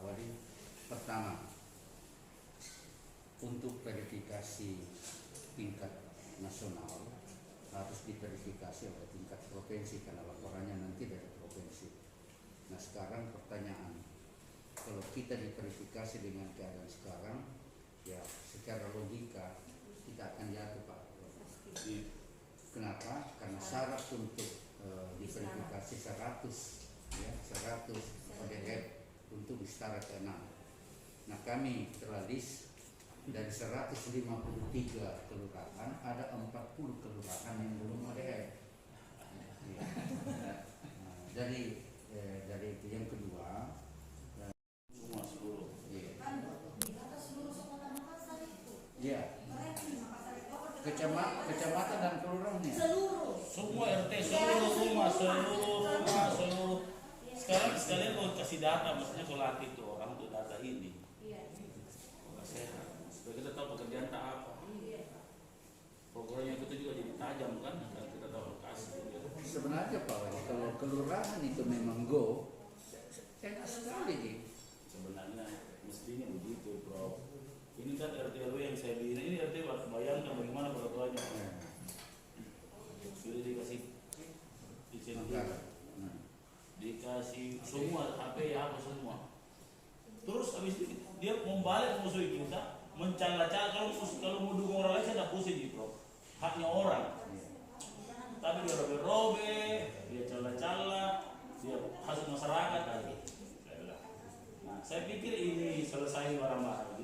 Jadi pertama, untuk verifikasi tingkat nasional harus diverifikasi oleh tingkat provinsi karena laporannya nanti dari provinsi. Nah sekarang pertanyaan, kalau kita diverifikasi dengan keadaan sekarang, ya secara logika kita akan jatuh Pak. Kenapa? Karena syarat untuk diverifikasi 100 ODF untuk setara ke-6. Nah kami telah list dari 153 kelurahan ada 40 kelurahan yang belum ODF. Ya. Dari itu yang kedua semua seluruh. Iya. Kecamatan dan kelurahannya. Semua RT, seluruh rumah. Sekalian mau kasih data, maksudnya kalau latih itu orang untuk data ini. Supaya kita tahu pekerjaan tak apa. Programnya kita juga jadi tajam kan, dan kita tahu lokasi. Sebenarnya Pak, kalau kelurahan itu memang go, enak sekali nih. Sebenarnya mestinya begitu, Bro. Ini kan RT RW yang saya bina, ini RT bayangkan bagaimana peraturannya. Sudah dikasih izin, dikasih semua HP ya apa semua. Terus habis itu dia membalik musuh kita, mencala-cala kalau mau dukung orang lain saya tidak pusing gitu, Bro. Haknya orang. Tapi dia robek-robek, dia cala-cala, dia hasut masyarakat lagi. Nah, saya pikir ini selesai barang-barang.